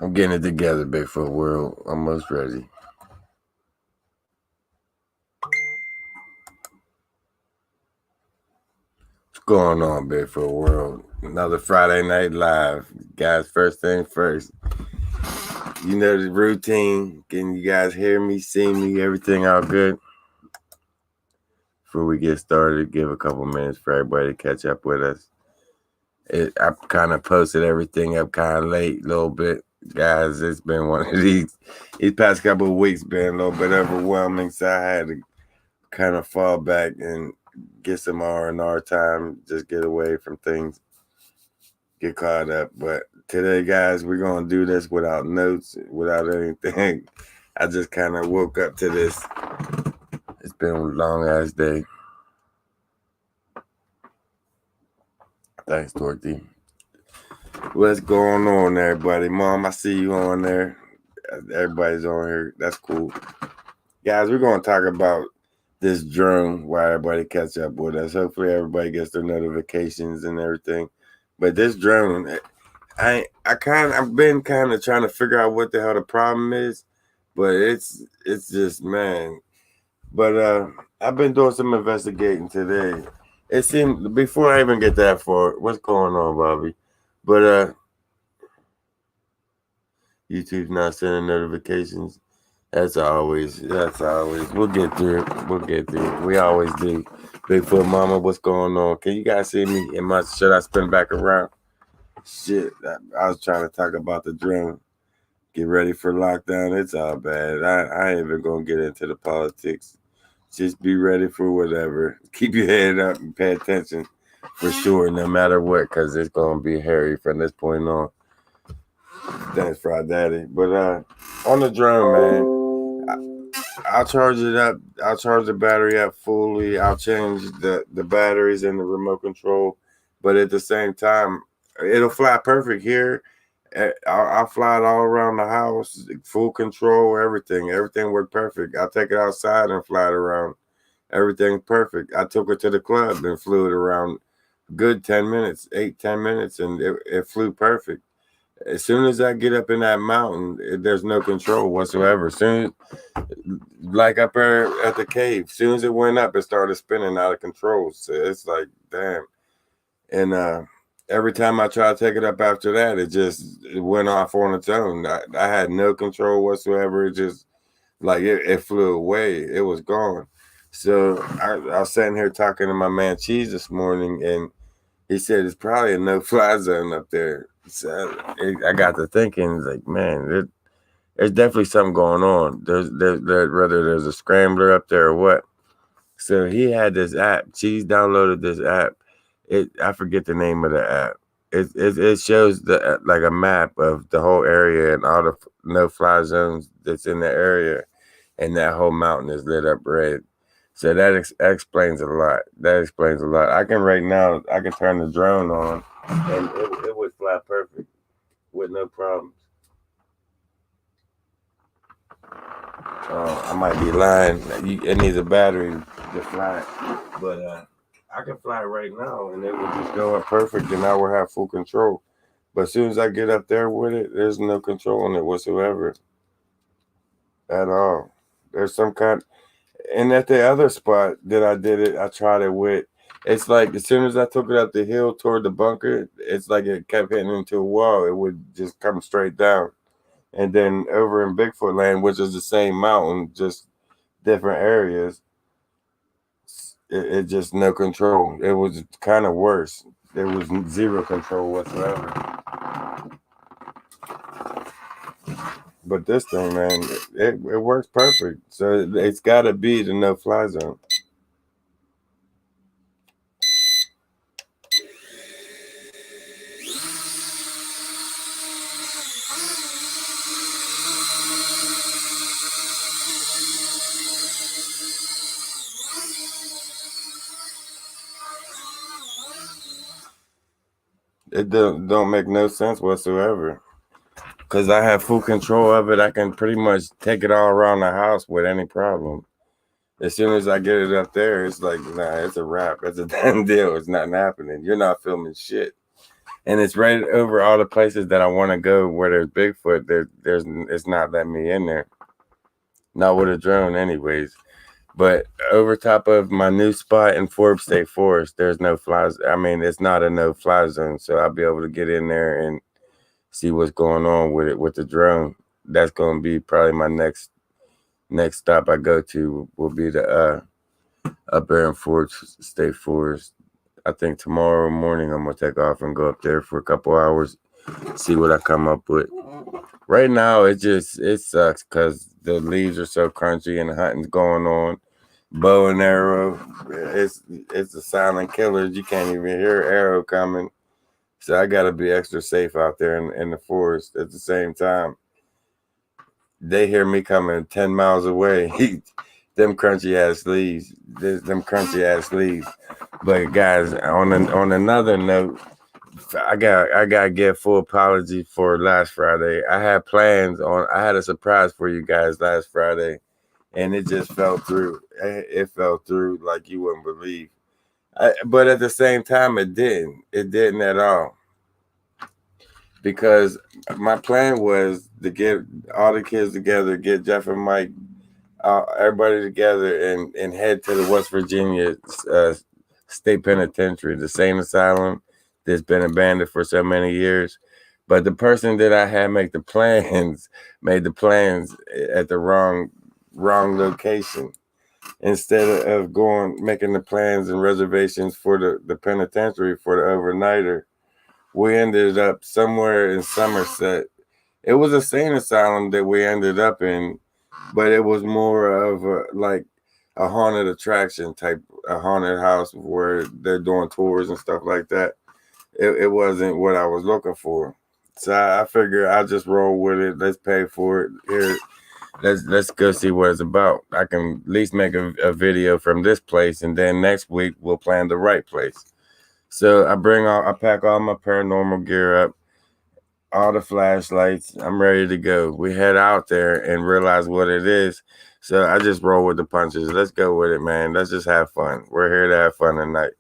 I'm getting it together, Bigfoot World. Almost ready. What's going on, Bigfoot World? Another Friday Night Live. Guys, first thing first. You know the routine. Can you guys hear me, see me, everything all good? Before we get started, give a couple minutes for everybody to catch up with us. I kind of posted everything up kind of late, a little bit. Guys, it's been one of these past couple of weeks been a little bit overwhelming, so I had to kind of fall back and get some R&R time, just get away from things, get caught up. But today, guys, we're going to do this without notes, without anything. I just kind of woke up to this. It's been a long-ass day. Thanks, Dorothy. What's going on, everybody? Mom, I see you on there. Everybody's on here. That's cool. Guys, we're going to talk about this drone while everybody catch up with us. Hopefully everybody gets their notifications and everything. But this drone, I've been kind of trying to figure out what the hell the problem is. But it's just, man. But I've been doing some investigating today. It seemed, before I even get that far, what's going on, Bobby? But YouTube's not sending notifications. That's always. We'll get through it. We always do. Bigfoot Mama, what's going on? Can you guys see me? Should I spin back around? Shit, I was trying to talk about the drone. Get ready for lockdown. It's all bad. I ain't even gonna get into the politics. Just be ready for whatever. Keep your head up and pay attention for sure, no matter what, because it's gonna be hairy from this point on. Thanks, Fried Daddy. But on the drone, man, I'll charge it up. I'll charge the battery up fully. I'll change the batteries in the remote control. But at the same time, it'll fly perfect here. I'll fly it all around the house, full control, everything. Everything worked perfect. I'll take it outside and fly it around. Everything's perfect. I took it to the club and flew it around good 10 minutes, 10 minutes, and it flew perfect. As soon as I get up in that mountain, there's no control whatsoever. Like up there at the cave, soon as it went up, it started spinning out of control. So it's like, damn. And every time I try to take it up after that, it went off on its own. I had no control whatsoever. It just, like, it flew away. It was gone. So I was sitting here talking to my man Cheese this morning, and he said it's probably a no-fly zone up there. So I got to thinking, like, man, there's definitely something going on. There's whether there's a scrambler up there or what. So he had this app. Cheese downloaded this app. I forget the name of the app. It shows like a map of the whole area and all the no-fly zones that's in the area, and that whole mountain is lit up red. So that explains a lot. I can turn the drone on, and it would fly perfect with no problems. I might be lying. It needs a battery to fly, but I can fly right now, and it would just go up perfect, and I will have full control. But as soon as I get up there with it, there's no control on it whatsoever at all. There's some kind. And at the other spot that I did it, I tried it with. It's like as soon as I took it up the hill toward the bunker, it's like it kept hitting into a wall. It would just come straight down. And then over in Bigfoot Land, which is the same mountain, just different areas, it just no control. It was kind of worse. There was zero control whatsoever. But this thing, man, it works perfect. So it's got to be the no-fly zone. It don't make no sense whatsoever. Because I have full control of it. I can pretty much take it all around the house with any problem. As soon as I get it up there, it's like, nah, it's a wrap. It's a done deal. It's not happening. You're not filming shit. and it's right over all the places that I want to go where there's Bigfoot. There's it's not letting me in there. Not with a drone, anyways. But over top of my new spot in Forbes State Forest, there's no flies. I mean, it's not a no fly zone, so I'll be able to get in there and see what's going on with it with the drone. That's going to be probably my next stop I go to will be the up there in Forbes State Forest. I think tomorrow morning I'm gonna take off and go up there for a couple hours, see what I come up with. Right now it sucks because the leaves are so crunchy and the hunting's going on. Bow and arrow, it's a silent killer. You can't even hear arrow coming. So I gotta be extra safe out there in the forest. At the same time, they hear me coming 10 miles away. Them crunchy ass leaves. Them crunchy ass leaves. But guys, on another note, I gotta give full apology for last Friday. I had a surprise for you guys last Friday, and it just fell through. It fell through like you wouldn't believe. But at the same time, it didn't. It didn't at all. Because my plan was to get all the kids together, get Jeff and Mike, everybody together, and head to the West Virginia State Penitentiary, the same asylum that's been abandoned for so many years. But the person that I had make the plans made the plans at the wrong location. Instead of making the plans and reservations for the penitentiary for the overnighter, we ended up somewhere in Somerset. It was a sane asylum that we ended up in, but it was more of a haunted attraction type, a haunted house where they're doing tours and stuff like that. It wasn't what I was looking for. So I figured I'll just roll with it. Let's pay for it. Here, let's go see what it's about. I can at least make a video from this place, and then next week we'll plan the right place. So I pack all my paranormal gear up, all the flashlights. I'm ready to go. We head out there and realize what it is. So I just roll with the punches. Let's go with it, man. Let's just have fun. We're here to have fun tonight.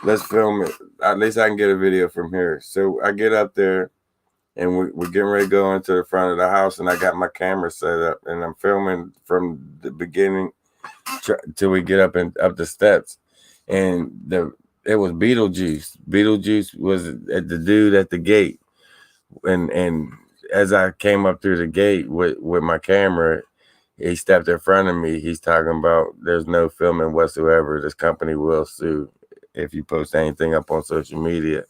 Let's film it. At least I can get a video from here. So I get up there and we're getting ready to go into the front of the house, and I got my camera set up and I'm filming from the beginning till we get up the steps. And it was Beetlejuice. Beetlejuice was at the dude at the gate. And as I came up through the gate with my camera, he stepped in front of me. He's talking about there's no filming whatsoever. This company will sue if you post anything up on social media.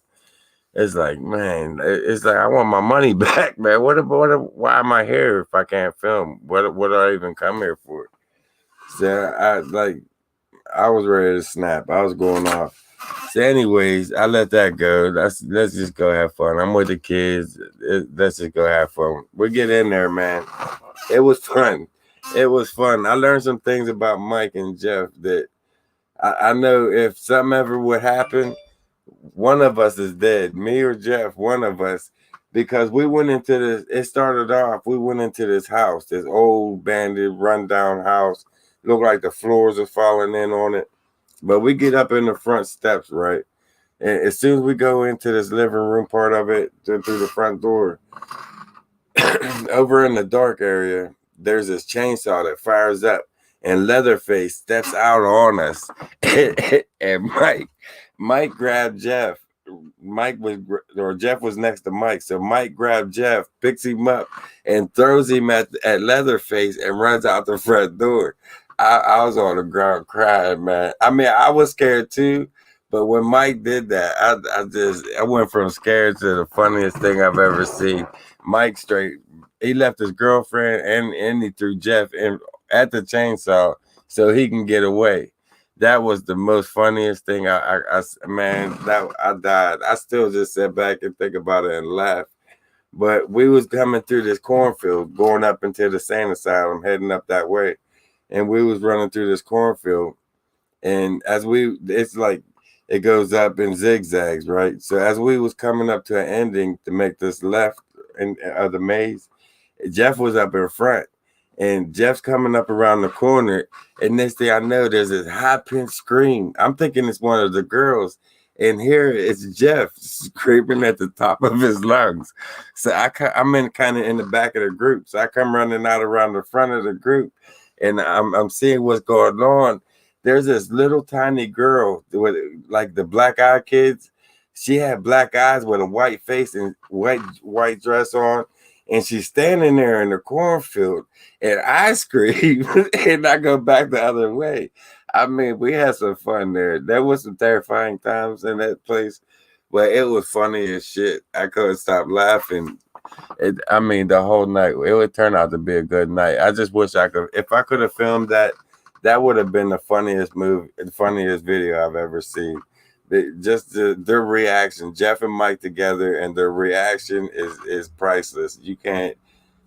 It's like, man, it's like I want my money back, man. Why am I here if I can't film? What do I even come here for? So I was ready to snap. I was going off. So, anyways, I let that go. Let's just go have fun. I'm with the kids. Let's just go have fun. We get in there, man. It was fun. It was fun. I learned some things about Mike and Jeff that I know if something ever would happen, one of us is dead. Me or Jeff, one of us. Because we went into this, it started off, we went into this house, this old, banded, rundown house. Looked like the floors are falling in on it. But we get up in the front steps, right? And as soon as we go into this living room part of it, through the front door, over in the dark area, there's this chainsaw that fires up, and Leatherface steps out on us. And Mike grabbed Jeff. Jeff was next to Mike. So Mike grabbed Jeff, picks him up, and throws him at Leatherface and runs out the front door. I was on the ground crying, man. I mean, I was scared too, but when Mike did that, I went from scared to the funniest thing I've ever seen. Mike he left his girlfriend and he threw Jeff in at the chainsaw so he can get away. That was the most funniest thing. Man, I died. I still just sit back and think about it and laugh. But we was coming through this cornfield, going up into the sane asylum, heading up that way. And we was running through this cornfield, and it's like it goes up in zigzags, right? So as we was coming up to an ending to make this left of the maze, Jeff was up in front, and Jeff's coming up around the corner, and next thing I know, there's this high-pitched scream. I'm thinking it's one of the girls, And here it's Jeff screaming at the top of his lungs. So I'm in kind of in the back of the group. So I come running out around the front of the group, and I'm seeing what's going on. There's this little tiny girl with like the black eyed kids. She had black eyes with a white face and white dress on, and she's standing there in the cornfield, and I scream and I go back the other way. I mean, we had some fun there. There was some terrifying times in that place, but it was funny as shit. I couldn't stop laughing. I mean, the whole night. It would turn out to be a good night. I just wish I could. If I could have filmed that, that would have been the funniest movie, the funniest video I've ever seen. Their reaction, Jeff and Mike together, and their reaction is priceless. You can't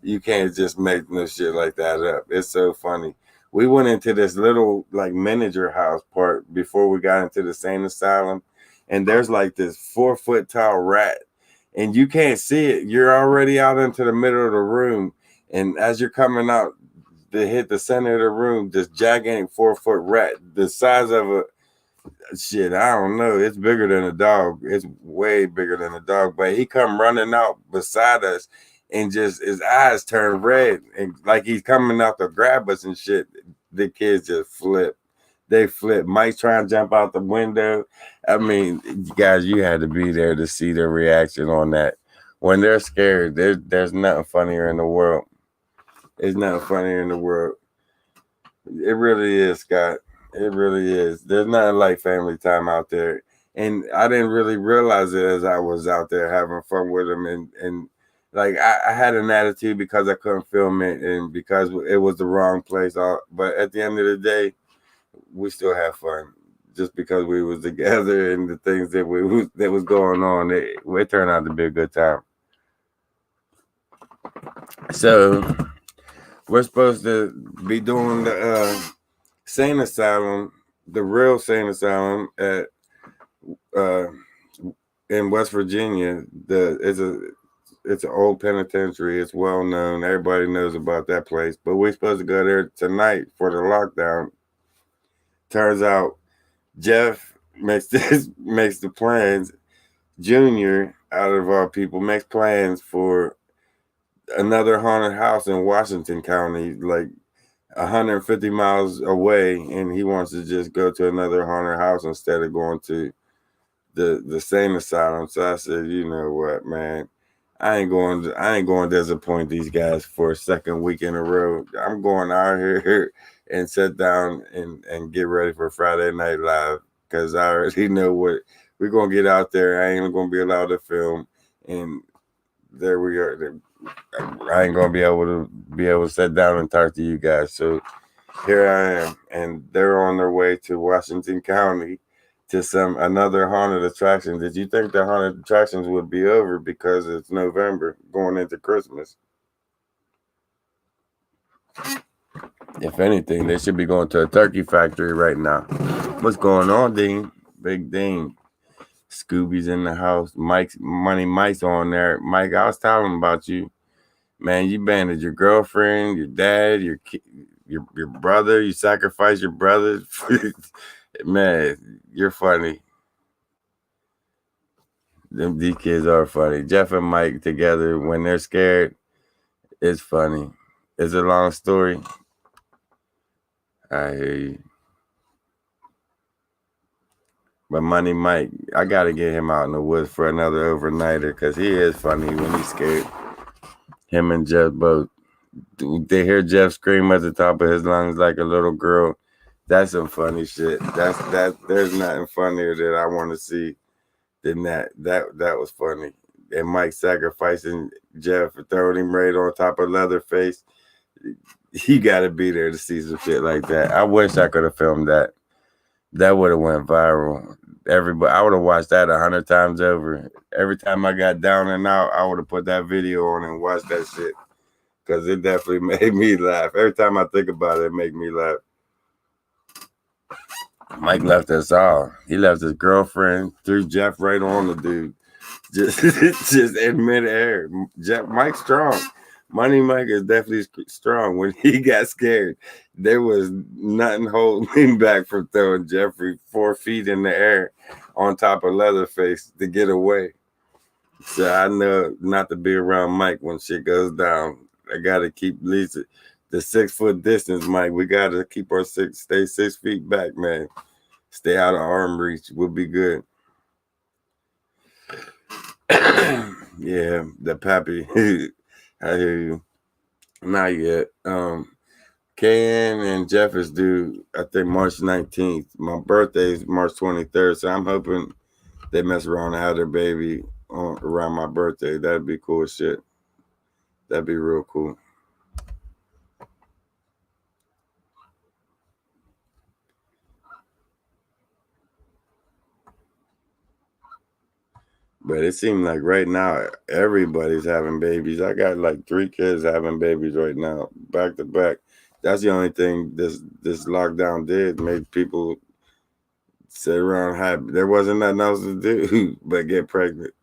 just make no shit like that up. It's so funny. We went into this little like miniature house part before we got into the sane asylum, and there's like this 4 foot tall rat, and you can't see it. You're already out into the middle of the room, and as you're coming out to hit the center of the room, this gigantic 4 foot rat, the size of a shit, I don't know. It's bigger than a dog. It's way bigger than a dog. But he come running out beside us, and just his eyes turn red, and like he's coming out to grab us and shit. The kids just flip. They flip. Mike's trying to jump out the window. I mean, guys, you had to be there to see their reaction on that. When they're scared, there's nothing funnier in the world. There's nothing funnier in the world. It really is, Scott. It really is. There's nothing like family time out there. And I didn't really realize it as I was out there having fun with them. And like I had an attitude because I couldn't film it and because it was the wrong place. But at the end of the day, we still have fun just because we was together and the things that was going on. It turned out to be a good time. So we're supposed to be doing the sane asylum, the real sane asylum at in West Virginia. It's an old penitentiary. It's well known. Everybody knows about that place. But we're supposed to go there tonight for the lockdown. Turns out Jeff makes the plans. Junior, out of all people, makes plans for another haunted house in Washington County, like 150 miles away, and he wants to just go to another haunted house instead of going to the same asylum. So I said, you know what, man, I ain't going to disappoint these guys for a second week in a row. I'm going out here and sit down and get ready for Friday Night Live, because I already know what we're gonna get out there. I ain't gonna be allowed to film, and there we are. I ain't gonna be able to sit down and talk to you guys. So here I am, and they're on their way to Washington County to another haunted attraction. Did you think the haunted attractions would be over because it's November going into Christmas? If anything, they should be going to a turkey factory right now. What's going on, Dean? Big Dean. Scooby's in the house. Mike's on there. Mike, I was telling him about you. Man, you abandoned your girlfriend, your dad, your brother. You sacrificed your brother. Man, you're funny. These kids are funny. Jeff and Mike together when they're scared, it's funny. It's a long story. I hear you. But Money Mike, I got to get him out in the woods for another overnighter because he is funny when he's scared. Him and Jeff both. They hear Jeff scream at the top of his lungs like a little girl. That's some funny shit. There's nothing funnier that I want to see than that. That was funny. And Mike sacrificing Jeff and throwing him right on top of Leatherface. He got to be there to see some shit like that. I wish I could have filmed that. That would have went viral. I would have watched that 100 times over. Every time I got down and out, I would have put that video on and watched that shit because it definitely made me laugh. Every time I think about it, it makes me laugh. Mike left us all. He left his girlfriend, threw Jeff right on the dude, just in midair. Mike's strong. Money Mike is definitely strong. When he got scared, there was nothing holding him back from throwing Jeffrey 4 feet in the air on top of Leatherface to get away. So I know not to be around Mike when shit goes down. I gotta keep at least the 6 foot distance, Mike. We gotta keep our stay 6 feet back, man. Stay out of arm reach. We'll be good. Yeah, the pappy. I hear you. Not yet. KN and Jeff is due, I think, March 19th. My birthday is March 23rd, so I'm hoping they mess around and have their baby around my birthday. That'd be cool as shit. That'd be real cool. But it seems like right now everybody's having babies. I got like 3 kids having babies right now, back to back. That's the only thing this lockdown did, made people sit around happy. There wasn't nothing else to do but get pregnant.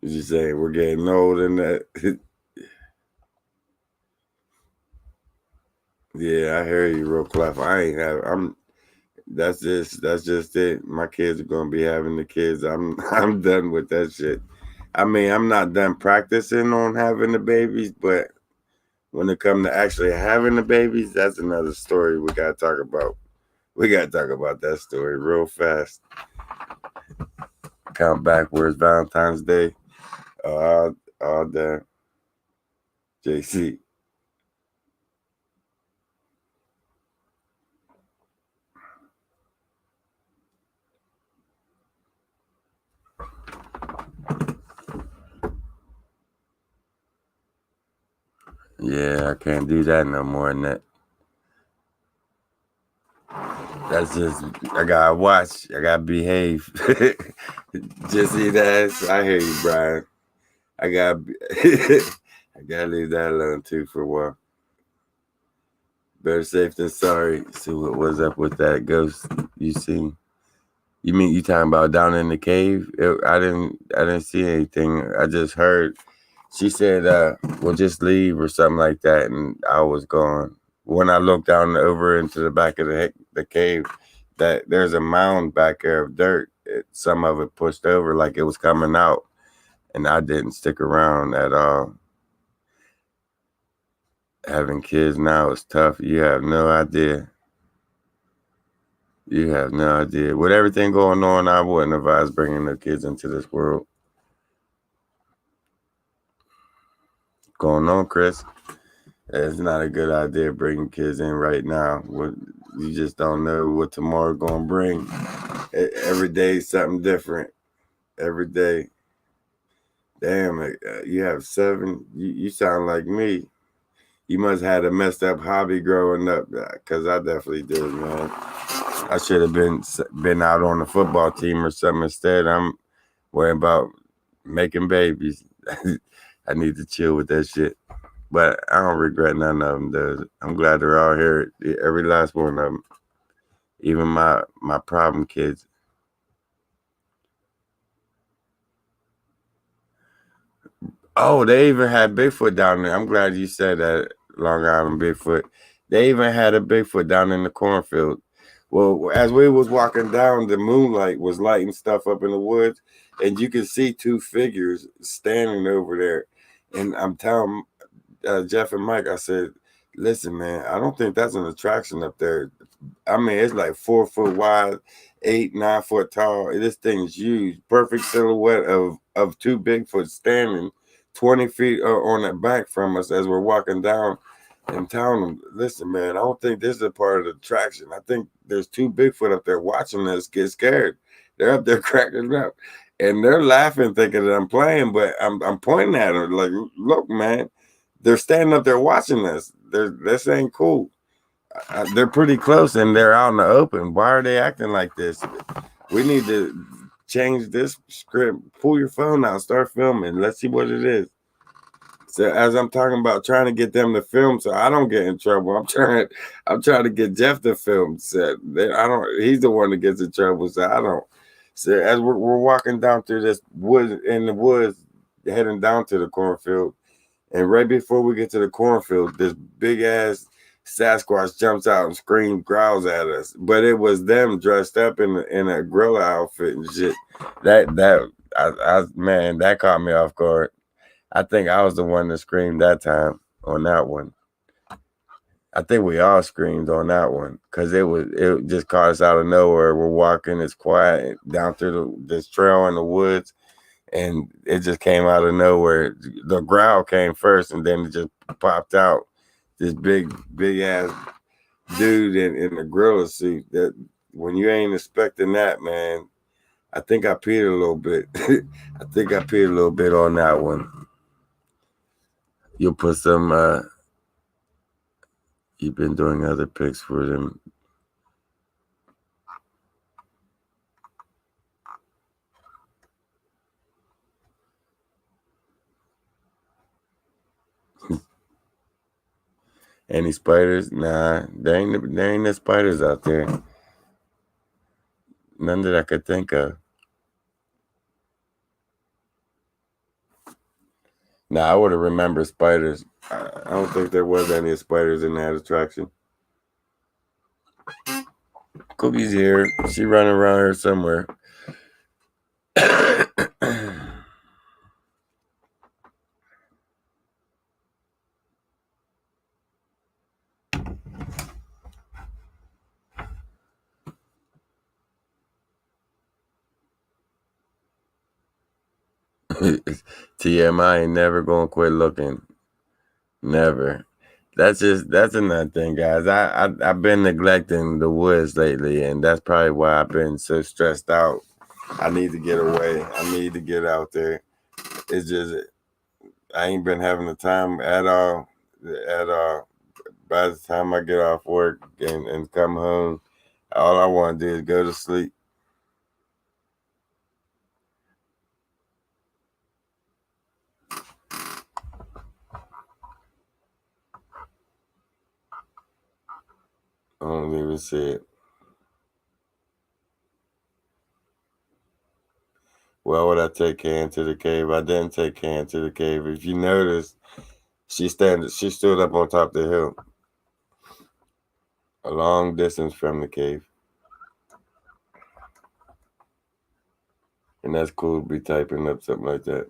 You say we're getting old and that. Yeah, I hear you, real clef. I ain't have. I'm. That's just it. My kids are gonna be having the kids. I'm done with that shit. I mean, I'm not done practicing on having the babies, but when it comes to actually having the babies, that's another story we gotta talk about. We gotta talk about that story real fast. Count backwards, Valentine's Day, all the JC. Yeah, I can't do that no more than that. That's just I gotta watch. I gotta behave. Just see that. I hear you, Brian. I gotta I gotta leave that alone too for a while. Better safe than sorry. See what was up with that ghost you seen. You mean you talking about down in the cave? I didn't see anything. I just heard she said we'll just leave or something like that, and I was gone. When I looked down over into the back of the cave, that there's a mound back there of dirt. Some of it pushed over like it was coming out, and I didn't stick around at all. Having kids now is tough. You have no idea. You have no idea. With everything going on, I wouldn't advise bringing the kids into this world. Going on, Chris? It's not a good idea bringing kids in right now. You just don't know what tomorrow gonna bring. Every day is something different. Every day. Damn, you have 7. You sound like me. You must have had a messed up hobby growing up, because I definitely did, man. I should have been out on the football team or something instead. I'm worrying about making babies. I need to chill with that shit. But I don't regret none of them, though. I'm glad they're all here, every last one of them. Even my problem kids. Oh, they even had Bigfoot down there. I'm glad you said that, Long Island Bigfoot. They even had a Bigfoot down in the cornfield. Well, as we was walking down, the moonlight was lighting stuff up in the woods, and you could see 2 figures standing over there. And I'm telling Jeff and Mike, I said, listen, man, I don't think that's an attraction up there. I mean, it's like 4 foot wide, 8, 9 foot tall. This thing's huge. Perfect silhouette of 2 Bigfoot standing 20 feet on the back from us as we're walking down, and telling them, listen, man, I don't think this is a part of the attraction. I think there's 2 Bigfoot up there watching us get scared. They're up there cracking up. And they're laughing, thinking that I'm playing, but I'm pointing at them like, look, man, they're standing up there watching us. This ain't cool. They're pretty close and they're out in the open. Why are they acting like this? We need to change this script. Pull your phone out, start filming. Let's see what it is. So as I'm talking about trying to get them to film, so I don't get in trouble. I'm trying to get Jeff to film. So I don't. He's the one that gets in trouble. So I don't. So as we're walking down through this wood in the woods, heading down to the cornfield, and right before we get to the cornfield, this big ass Sasquatch jumps out and screams, growls at us. But it was them dressed up in a gorilla outfit and shit. Man, that caught me off guard. I think I was the one that screamed that time on that one. I think we all screamed on that one because it just caught us out of nowhere. We're walking, it's quiet down through this trail in the woods, and it just came out of nowhere. The growl came first, and then it just popped out. This big ass dude in a gorilla suit. That when you ain't expecting that, man. I think I peed a little bit. I think I peed a little bit on that one. You'll put some. You've been doing other pics for them. Any spiders? Nah, there ain't no spiders out there. None that I could think of. Nah, I would have remembered spiders. I don't think there was any spiders in that attraction. Cookie's here. She running around here somewhere. TMI ain't never gonna quit looking. Never. That's another thing, guys. I've been neglecting the woods lately, and that's probably why I've been so stressed out. I need to get away. I need to get out there. It's just I ain't been having the time at all. At all. By the time I get off work and come home, all I want to do is go to sleep. I don't even see it. Well, would I take Can to the cave? I didn't take Can to the cave. If you notice, she stood up on top of the hill, a long distance from the cave. And that's cool to be typing up something like that.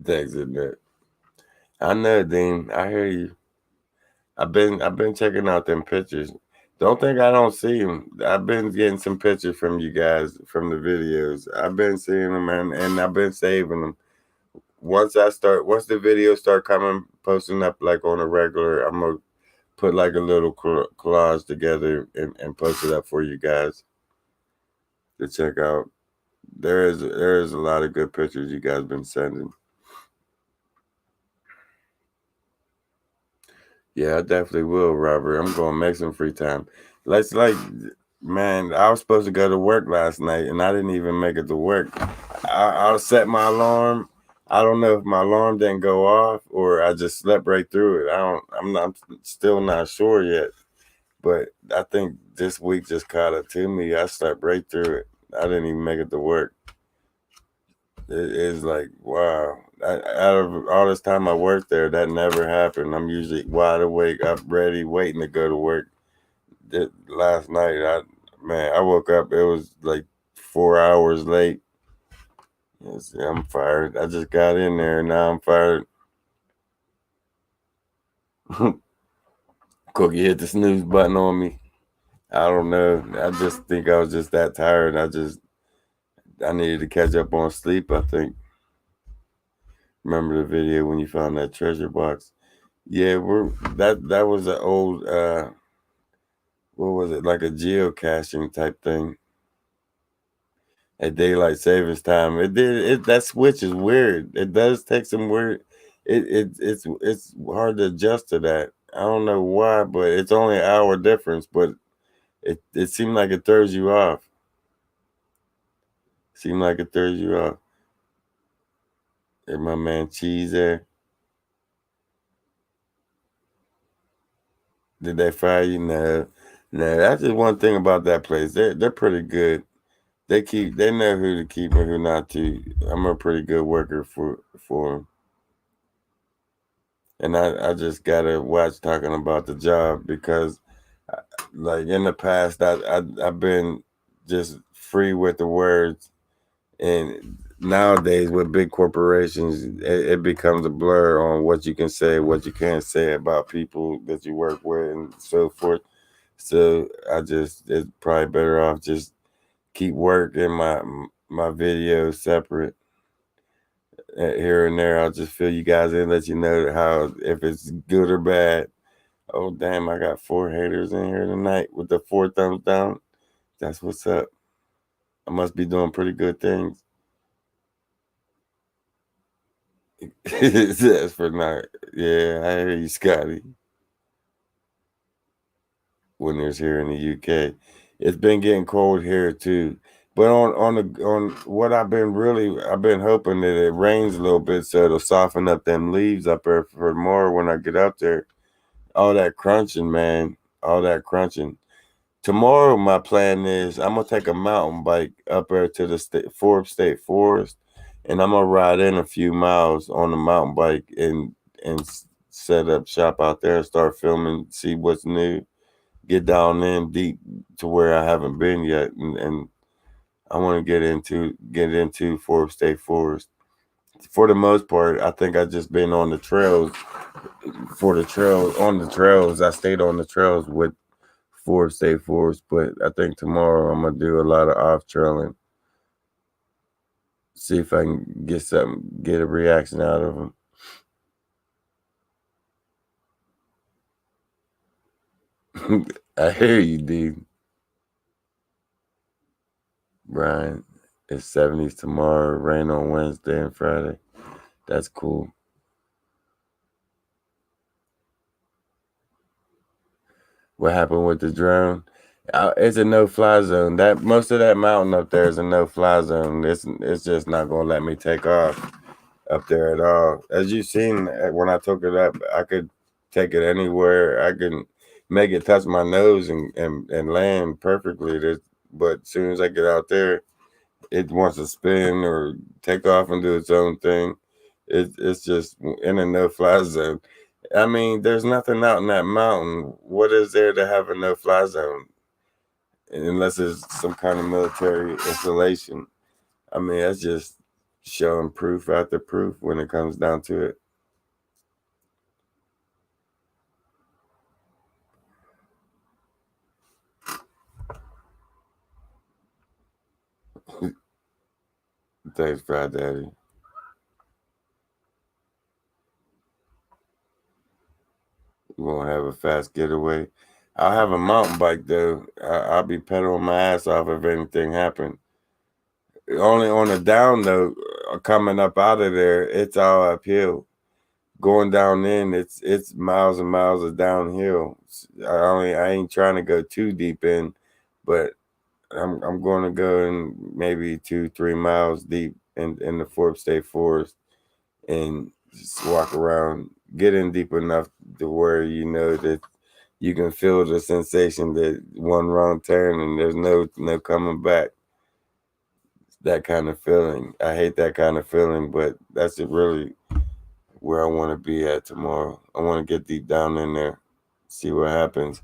Thanks, Annette. I know, Dean. I hear you. I've been checking out them pictures. Don't think I don't see them. I've been getting some pictures from you guys from the videos. I've been seeing them and I've been saving them. Once the videos start coming, posting up like on a regular, I'm gonna put like a little collage together and post it up for you guys to check out. There is a lot of good pictures you guys been sending. Yeah, I definitely will, Robert. I'm gonna make some free time. Man, I was supposed to go to work last night and I didn't even make it to work. I'll set my alarm. I don't know if my alarm didn't go off or I just slept right through it. I'm still not sure yet. But I think this week just caught it to me. I slept right through it. I didn't even make it to work. It is like, wow. Out of all this time I worked there, that never happened. I'm usually wide awake, up, ready, waiting to go to work. Last night, I woke up. It was like 4 hours late. Yes, I'm fired. I just got in there, and now I'm fired. Cookie hit the snooze button on me. I don't know. I just think I was just that tired. I needed to catch up on sleep, I think. Remember the video when you found that treasure box? Yeah, that was an old what was it, like a geocaching type thing at daylight savings time. That switch is weird. It does take some weird it's hard to adjust to that. I don't know why, but it's only an hour difference, but it seemed like it throws you off. Seemed like it throws you off. And my man Cheese there. Did they fire you? No. No, that's just one thing about that place. They're pretty good. They know who to keep and who not to. I'm a pretty good worker for 'em. And I just gotta watch talking about the job because like in the past I've been just free with the words, and nowadays with big corporations it becomes a blur on what you can say, what you can't say about people that you work with and so forth. So it's probably better off just keep work in my videos separate. Here and there I'll just fill you guys in, let you know how, if it's good or bad. Oh damn, I got 4 haters in here tonight with the 4 thumbs down. That's what's up. I must be doing pretty good things. That's for not. Yeah, I hear you, Scotty. When there's here in the UK, it's been getting cold here too. But on what I've been hoping that it rains a little bit so it'll soften up them leaves up there for more when I get up there. All that crunching, man. All that crunching. Tomorrow, my plan is I'm gonna take a mountain bike up there to the Forbes State Forest, and I'm gonna ride in a few miles on the mountain bike and set up shop out there and start filming, see what's new, get down in deep to where I haven't been yet, and I want to get into Forbes State Forest. For the most part, I think I just been on the trails. For the trails, on the trails, I stayed on the trails with Forbes State Forest, but I think tomorrow I'm gonna do a lot of off trailing. See if I can get a reaction out of them. I hear you, dude. Brian, it's 70s tomorrow, rain on Wednesday and Friday. That's cool. What happened with the drone? It's a no-fly zone. That most of that mountain up there is a no-fly zone. It's just not gonna let me take off up there at all. As you've seen, when I took it up, I could take it anywhere. I can make it touch my nose and land perfectly. But as soon as I get out there, it wants to spin or take off and do its own thing. It's just in a no-fly zone. I mean, there's nothing out in that mountain. What is there to have a no-fly zone? Unless it's some kind of military installation. I mean, that's just showing proof after proof when it comes down to it. Thanks, Fry Daddy. You won't have a fast getaway. I'll have a mountain bike though. I'll be pedaling my ass off if anything happened. Only on the down though, coming up out of there, it's all uphill. Going down in, it's miles and miles of downhill. I ain't trying to go too deep in, but I'm going to go in maybe 2-3 miles deep in the Forbes State Forest and just walk around, get in deep enough to where you know that you can feel the sensation that one wrong turn and there's no coming back. That kind of feeling. I hate that kind of feeling, but that's really where I want to be at tomorrow. I want to get deep down in there, see what happens.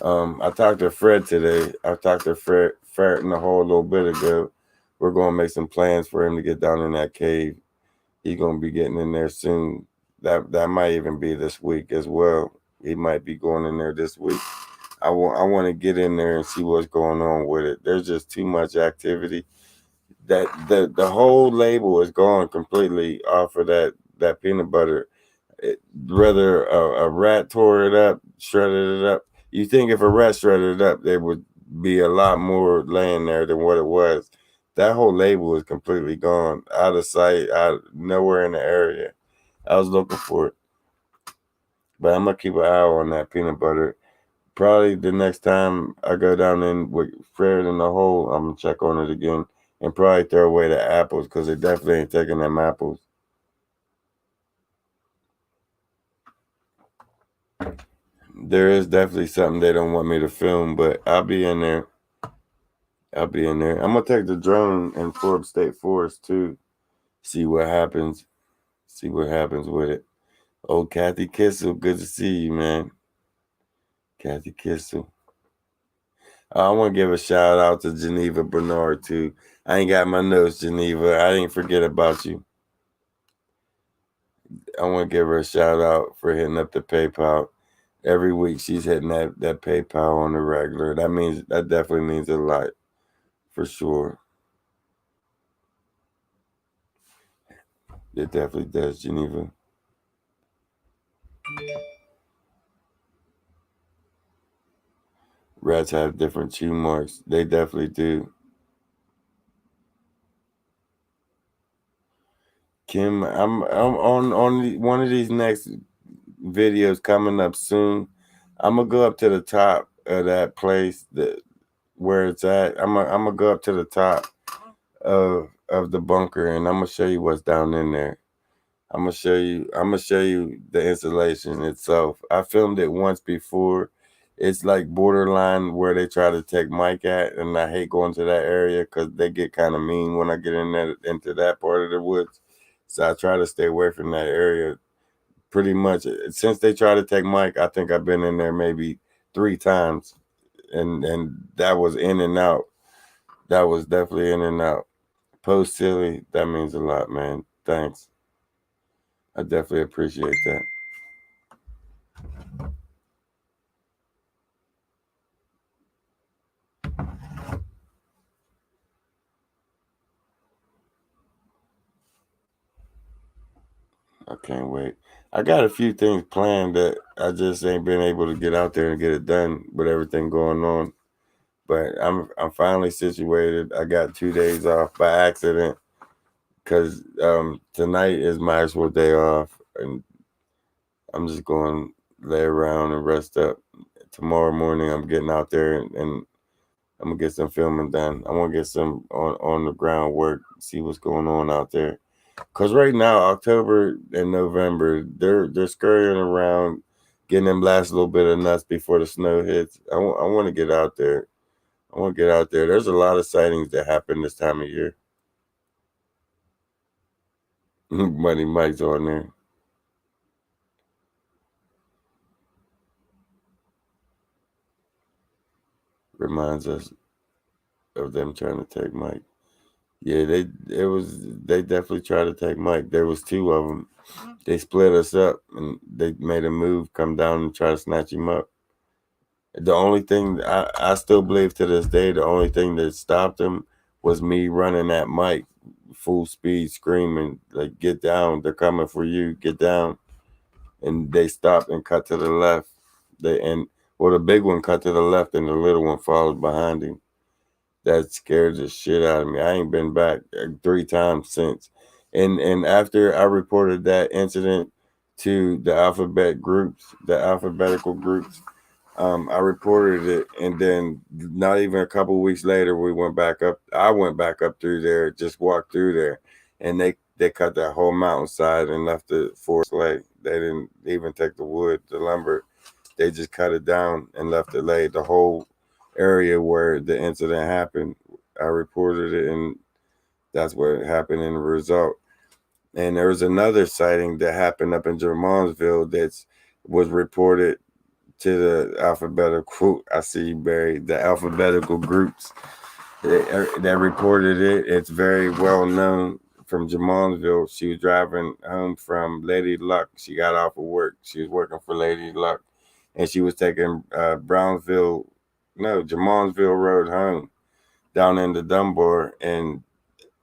I talked to Fred today. I talked to Fred in the hole a little bit ago. We're going to make some plans for him to get down in that cave. He's going to be getting in there soon. That might even be this week as well. He might be going in there this week. I want to get in there and see what's going on with it. There's just too much activity. That the whole label is gone completely off of that peanut butter. Whether a rat tore it up, shredded it up. You think if a rat shredded it up, there would be a lot more laying there than what it was. That whole label is completely gone, out of sight, out nowhere in the area. I was looking for it. But I'm gonna keep an eye on that peanut butter. Probably the next time I go down in with Fred in the hole, I'm gonna check on it again and probably throw away the apples because they definitely ain't taking them apples. There is definitely something they don't want me to film, but I'll be in there. I'll be in there. I'm gonna take the drone in Forbes State Forest too. See what happens. See what happens with it. Oh, Kathy Kissel, good to see you, man. Kathy Kissel. I want to give a shout out to Geneva Bernard too. I ain't got my notes, Geneva. I didn't forget about you. I want to give her a shout out for hitting up the PayPal. Every week she's hitting that PayPal on the regular. That definitely means a lot for sure. It definitely does, Geneva. Rats have different chew marks. They definitely do. Kim, I'm on one of these next videos coming up soon. I'm gonna go up to the top of that place that where it's at. I'm gonna go up to the top of the bunker and I'm gonna show you what's down in there. I'm gonna show you the installation itself. I filmed it once before. It's like borderline where they try to take Mike at, and I hate going to that area because they get kind of mean when I get in there into that part of the woods. So I try to stay away from that area. Pretty much since they try to take Mike, I think I've been in there maybe 3 times, and that was in and out. That was definitely in and out. Post silly, that means a lot, man. Thanks. I definitely appreciate that. I can't wait. I got a few things planned that I just ain't been able to get out there and get it done with everything going on. But I'm finally situated. I got 2 days off by accident because tonight is my actual day off, and I'm just going to lay around and rest up. Tomorrow morning, I'm getting out there and I'm gonna get some filming done. I want to get some on the ground work, see what's going on out there. Cause right now, October and November, they're scurrying around, getting them last little bit of nuts before the snow hits. I want to get out there. I want to get out there. There's a lot of sightings that happen this time of year. Money Mike's on there. Reminds us of them trying to take Mike. Yeah, they definitely tried to take Mike. There was 2 of them. They split us up and they made a move, come down and try to snatch him up. The only thing I still believe to this day, the only thing that stopped him was me running at Mike full speed, screaming like, "Get down! They're coming for you! Get down!" And they stopped and cut to the left. The big one cut to the left, and the little one followed behind him. That scared the shit out of me. I ain't been back 3 times since. And after I reported that incident to the alphabetical groups, I reported it, and then not even a couple of weeks later, we went back up. I went back up through there, just walked through there, and they cut that whole mountainside and left the forest lay. They didn't even take the wood, the lumber. They just cut it down and left it lay. The whole area where the incident happened, I reported it, and that's what happened in the result. And there was another sighting that happened up in Jermonsville that was reported to the alphabetical. I see you, Barry. The alphabetical groups that reported it. It's very well known from Jermonsville. She was driving home from Lady Luck. She got off of work. She was working for Lady Luck, and she was taking Jermonsville Road home down into Dunbar, and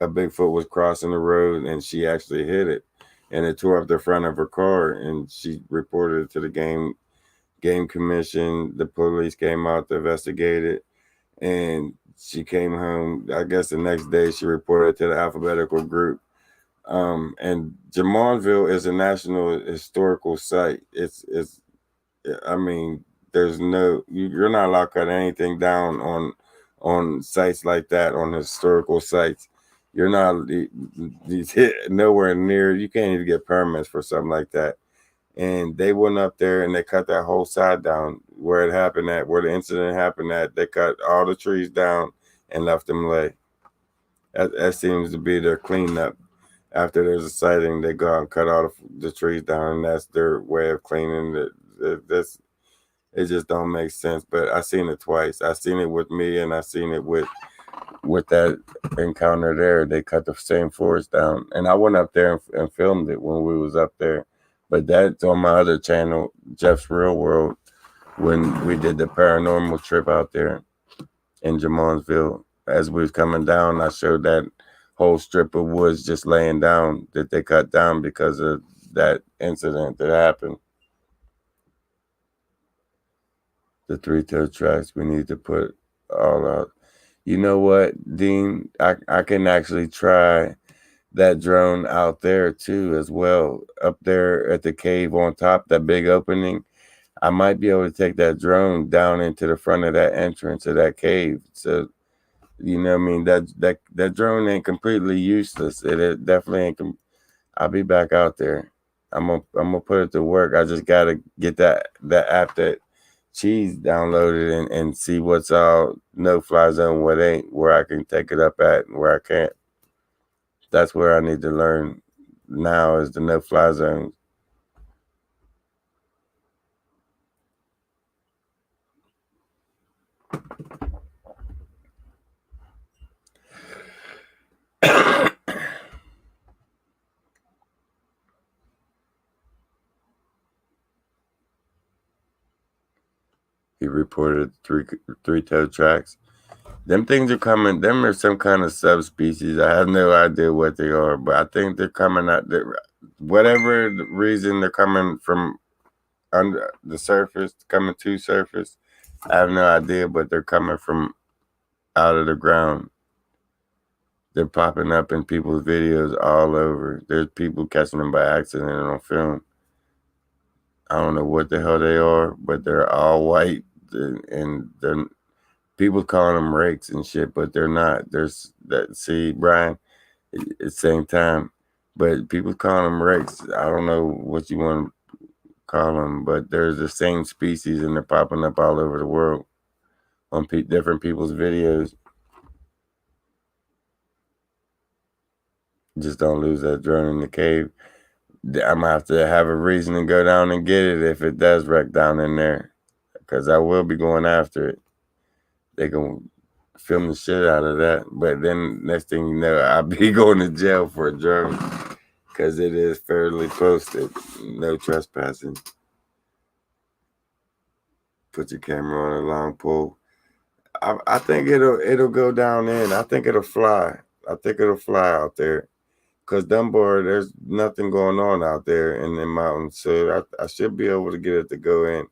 a Bigfoot was crossing the road, and she actually hit it, and it tore up the front of her car, and she reported it to the game commission. The police came out to investigate it, and she came home. I guess the next day she reported to the alphabetical group. And Jamonville is a national historical site. It's I mean, there's no you're not allowed to cut anything down on sites like that, on historical sites. You're not nowhere near. You can't even get permits for something like that. And they went up there and they cut that whole side down where it happened at, where the incident happened at. They cut all the trees down and left them lay. That seems to be their cleanup. After there's a sighting, they go out and cut all the trees down, and that's their way of cleaning it. It just don't make sense. But I seen it twice. I seen it with me, and I seen it with that encounter there. They cut the same forest down, and I went up there and filmed it when we was up there. But that's on my other channel, Jeff's Real World, when we did the paranormal trip out there in Jamonsville. As we was coming down, I showed that whole strip of woods just laying down that they cut down because of that incident that happened. The three-toed tracks, we need to put all out. You know what, Dean? I can actually try that drone out there too as well. Up there at the cave on top, that big opening. I might be able to take that drone down into the front of that entrance of that cave. So you know what I mean? That drone ain't completely useless. It definitely ain't. I'll be back out there. I'm gonna put it to work. I just gotta get that app that Cheese downloaded and see what's all no fly zone, what ain't, where I can take it up at and where I can't. That's where I need to learn now is the no fly zone. He reported three-toed tracks. Them things are coming. Them are some kind of subspecies. I have no idea what they are, but I think they're coming out. Whatever the reason they're coming from under the surface, coming to surface. I have no idea, but they're coming from out of the ground. They're popping up in people's videos all over. There's people catching them by accident on film. I don't know what the hell they are, but they're all white, and they're people calling them rakes and shit, but they're not. There's that. See, Brian, at the same time, but people calling them rakes. I don't know what you want to call them, but there's the same species, and they're popping up all over the world on different people's videos. Just don't lose that drone in the cave. I'm gonna have to have a reason to go down and get it if it does wreck down in there, because I will be going after it. They can film the shit out of that, but then next thing you know, I'll be going to jail for a drone because it is fairly posted. No trespassing. Put your camera on a long pole. I think it'll go down in. I think it'll fly. I think it'll fly out there. Because Dunbar, there's nothing going on out there in the mountains. So I should be able to get it to go in.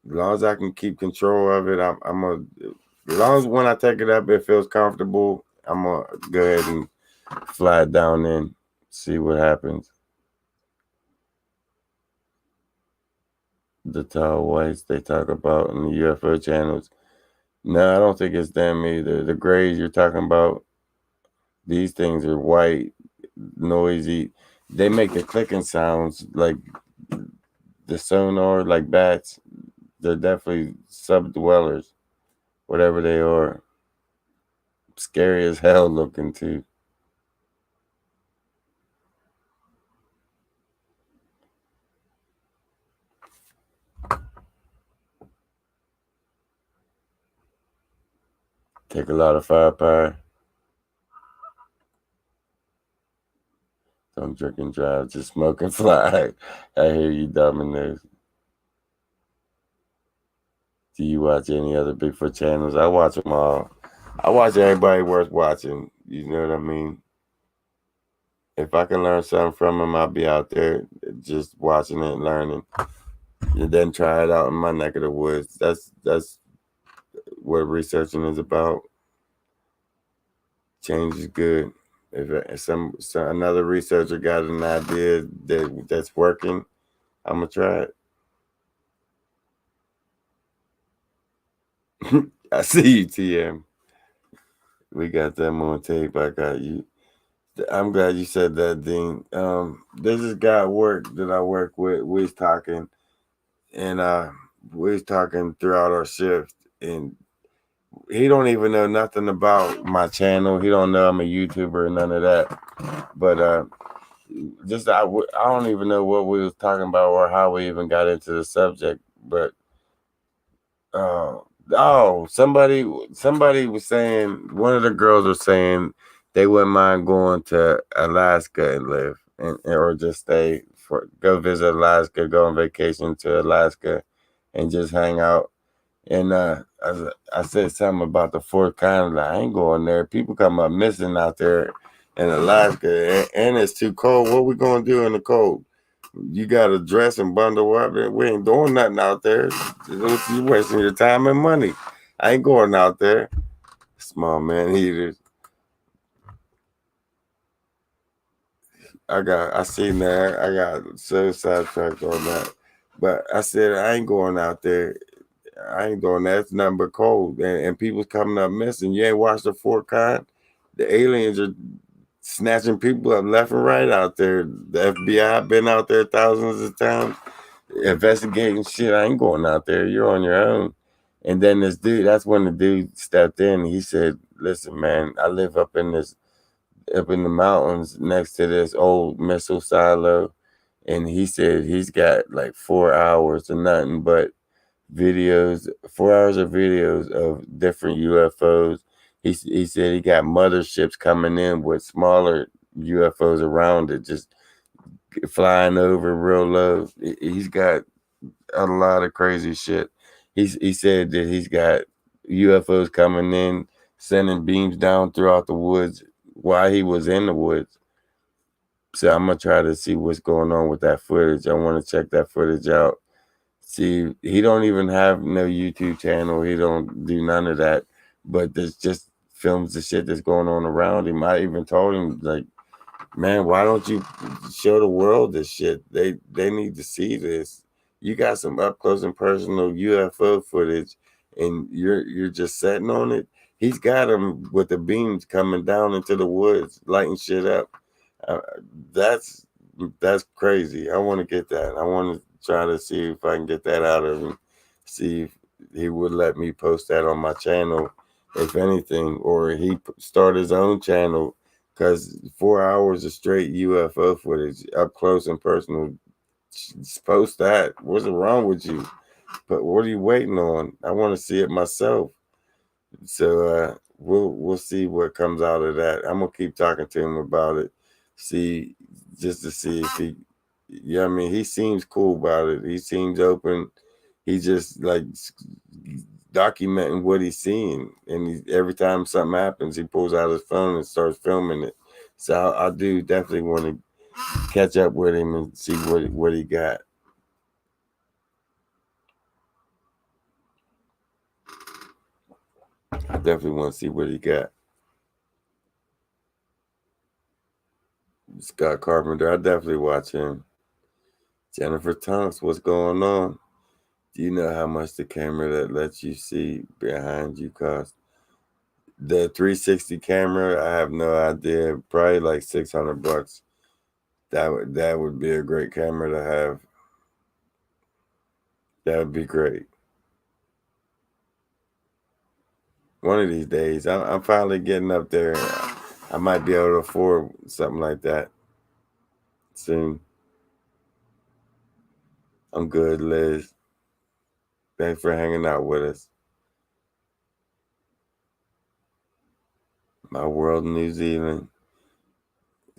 As long as I can keep control of it, I'm going to, as long as when I take it up, it feels comfortable, I'm going to go ahead and fly it down in, see what happens. The tall whites they talk about in the UFO channels. No, I don't think it's them either. The grays you're talking about, these things are white, noisy. They make the clicking sounds like the sonar, like bats. They're definitely subdwellers, whatever they are. Scary as hell looking too. Take a lot of firepower. Don't drink and drive, just smoke and fly. I hear you, Dominoes. Do you watch any other Bigfoot channels? I watch them all. I watch everybody worth watching. You know what I mean? If I can learn something from them, I'll be out there just watching it and learning. And then try it out in my neck of the woods. That's what researching is about. Change is good. If some another researcher got an idea that's working, I'm gonna try it. I see you, TM. We got them on tape. I got you. I'm glad you said that, Dean. There's this guy at work that I work with. We was talking, and we was talking throughout our shift, and he don't even know nothing about my channel. He don't know I'm a YouTuber or none of that. But I don't even know what we was talking about or how we even got into the subject. But uh, somebody was saying, one of the girls was saying they wouldn't mind going to Alaska and live, or just go visit Alaska, go on vacation to Alaska, and just hang out. And I said something about the fourth kind. Like, I ain't going there. People come up missing out there in Alaska, and it's too cold. What we gonna do in the cold? You got to dress and bundle up. We ain't doing nothing out there. You wasting your time and money. I ain't going out there. Small man heaters. I seen that. I got so sidetracked on that. But I said, I ain't going out there. I ain't doing that. It's nothing but cold. And people's coming up missing. You ain't watched the fourth kind? The aliens are snatching people up left and right out there. The FBI been out there thousands of times investigating shit. I ain't going out there. You're on your own. And then that's when the dude stepped in. He said, listen, man, I live up in the mountains next to this old missile silo. And he said he's got like 4 hours of nothing but 4 hours of videos of different UFOs. He said he got motherships coming in with smaller UFOs around it, just flying over real low. He's got a lot of crazy shit. He said that he's got UFOs coming in, sending beams down throughout the woods while he was in the woods. So I'm gonna try to see what's going on with that footage. I want to check that footage out. See, he don't even have no YouTube channel. He don't do none of that. But there's just films the shit that's going on around him. I even told him, like, man, why don't you show the world this shit? They need to see this. You got some up close and personal UFO footage, and you're just sitting on it. He's got them with the beams coming down into the woods, lighting shit up. Uh, that's that's crazy. I want to get that. I want to try to see if I can get that out of him. See if he would let me post that on my channel, if anything, or he start his own channel. Because 4 hours of straight UFO footage, up close and personal, post that. What's wrong with you? But what are you waiting on? I want to see it myself. So we'll see what comes out of that. I'm gonna keep talking to him about it. See, just to see if he, yeah, I mean, he seems cool about it. He seems open. He just like documenting what he's seeing, and every time something happens, he pulls out his phone and starts filming it. So I do definitely want to catch up with him and see what he got. I definitely want to see what he got. Scott Carpenter, I definitely watch him. Jennifer Thomas, what's going on? Do you know how much the camera that lets you see behind you costs? The 360 camera, I have no idea. Probably like $600. That would be a great camera to have. That would be great. One of these days, I'm finally getting up there. I might be able to afford something like that soon. I'm good, Liz. Thanks for hanging out with us. My world, New Zealand.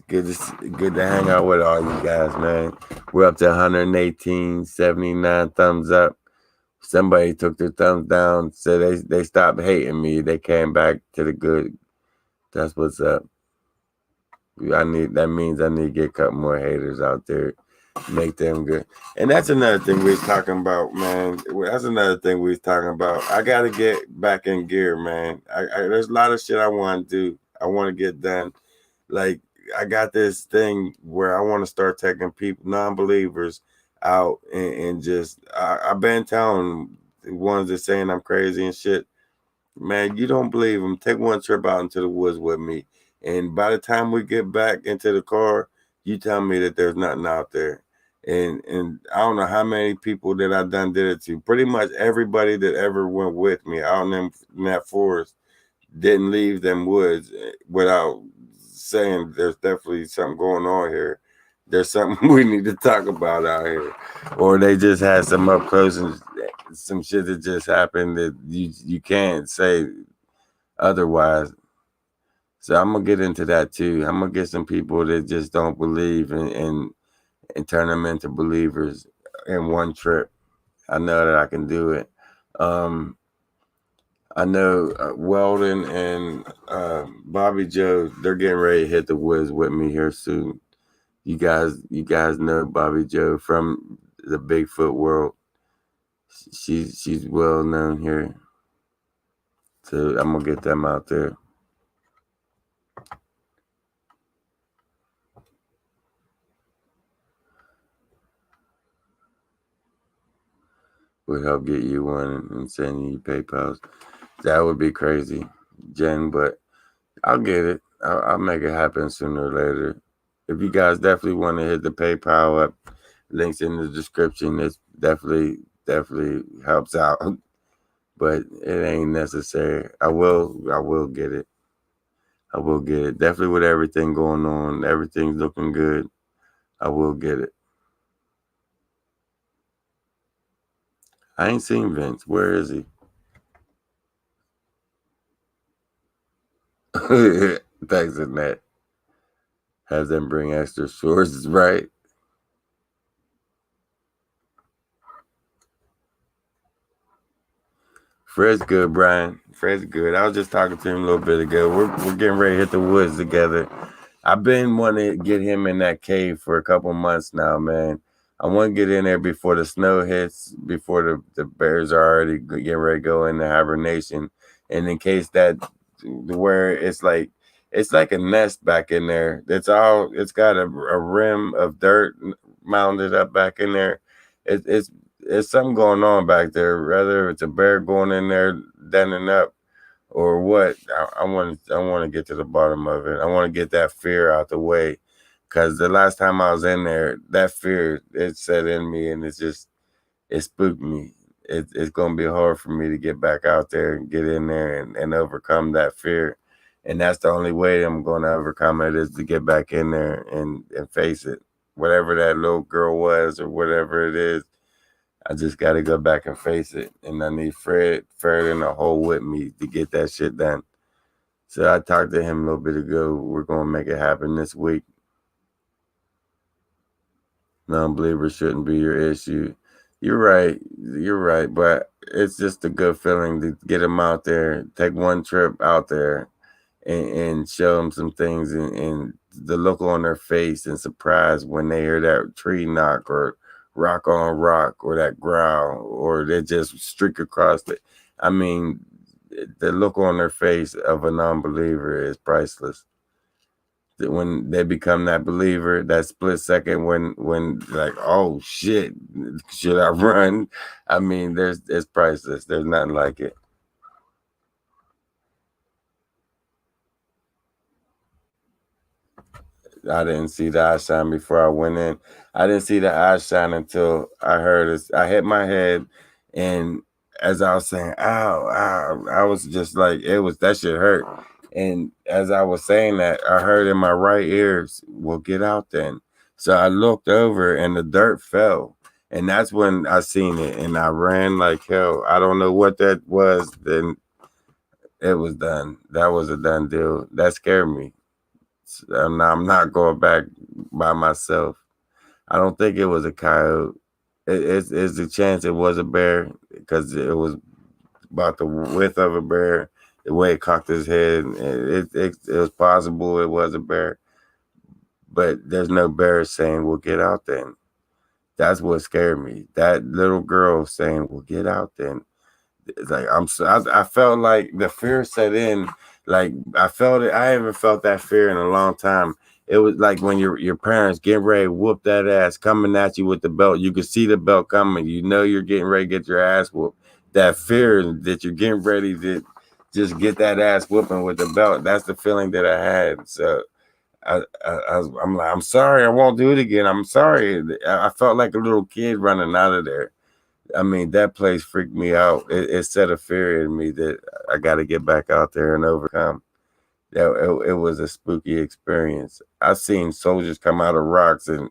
Good to hang out with all you guys, man. We're up to 118, 79 thumbs up. Somebody took their thumbs down, said they stopped hating me. They came back to the good. That's what's up. That means I need to get a couple more haters out there, make them good. And that's another thing we was talking about, man. That's another thing we was talking about. I gotta get back in gear, man. There's a lot of shit I want to do. I want to get done. Like, I got this thing where I want to start taking people, non-believers, out and just I've been telling the ones that saying I'm crazy and shit. Man, you don't believe him. Take one trip out into the woods with me. And by the time we get back into the car, you tell me that there's nothing out there. And I don't know how many people that I done did it to. Pretty much everybody that ever went with me out in that forest didn't leave them woods without saying there's definitely something going on here. There's something we need to talk about out here. Or they just had some up close and some shit that just happened that you can't say otherwise. So I'm gonna get into that too. I'm gonna get some people that just don't believe and turn them into believers in one trip. I know that I can do it. Um, I know Weldon and Bobby Joe, they're getting ready to hit the woods with me here soon. You guys know Bobby Joe from the Bigfoot world. She's well known here. So I'm gonna get them out there. We'll help get you one and send you PayPal. That would be crazy, Jen, but I'll get it. I'll make it happen sooner or later. If you guys definitely want to hit the PayPal up, links in the description. It's definitely helps out, but it ain't necessary. I will get it. I will get it. Definitely with everything going on, everything's looking good. I will get it. I ain't seen Vince. Where is he? Thanks for that. Have them bring extra sources, right? Fred's good, Brian. Fred's good. I was just talking to him a little bit ago. We're getting ready to hit the woods together. I've been wanting to get him in that cave for a couple months now, man. I want to get in there before the snow hits, before the bears are already getting ready to go into hibernation, and in case that where it's like a nest back in there. It's got a rim of dirt mounded up back in there. It's something going on back there. Whether it's a bear going in there denning up or what, I want to get to the bottom of it. I want to get that fear out the way, because the last time I was in there, that fear it set in me, and it spooked me. It's gonna be hard for me to get back out there and get in there and overcome that fear. And that's the only way I'm gonna overcome it, is to get back in there and face it. Whatever that little girl was or whatever it is, I just got to go back and face it. And I need Fred in the hole with me to get that shit done. So I talked to him a little bit ago. We're going to make it happen this week. Non-believers shouldn't be your issue. You're right. You're right. But it's just a good feeling to get them out there, take one trip out there and show them some things, and the look on their face and surprise when they hear that tree knock or rock on rock or that growl or they just streak across it. I mean, the look on their face of a non-believer is priceless. When they become that believer, that split second when like, oh shit, should I run? I mean, it's priceless. There's nothing like it. I didn't see the eye shine before I went in. I didn't see the eye shine until I heard it. I hit my head, and as I was saying, ow, ow, I was just like, it was that shit hurt. And as I was saying that, I heard in my right ear, well, get out then. So I looked over, and the dirt fell. And that's when I seen it, and I ran like hell. I don't know what that was. Then it was done. That was a done deal. That scared me. I'm not going back by myself. I don't think it was a coyote. It's a chance it was a bear, because it was about the width of a bear. The way it cocked his head, it was possible it was a bear, but there's no bear saying, "Well, get out then." That's what scared me. That little girl saying, "Well, get out then." It's like I felt like the fear set in. Like I felt it. I haven't felt that fear in a long time. It was like when your parents getting ready to whoop that ass, coming at you with the belt. You can see the belt coming. You know you're getting ready to get your ass whooped. That fear that you're getting ready just get that ass whooping with the belt. That's the feeling that I had. So I'm like, I'm sorry, I won't do it again. I'm sorry. I felt like a little kid running out of there. I mean, that place freaked me out. It set a fear in me that I got to get back out there and overcome. It was a spooky experience. I've seen soldiers come out of rocks, and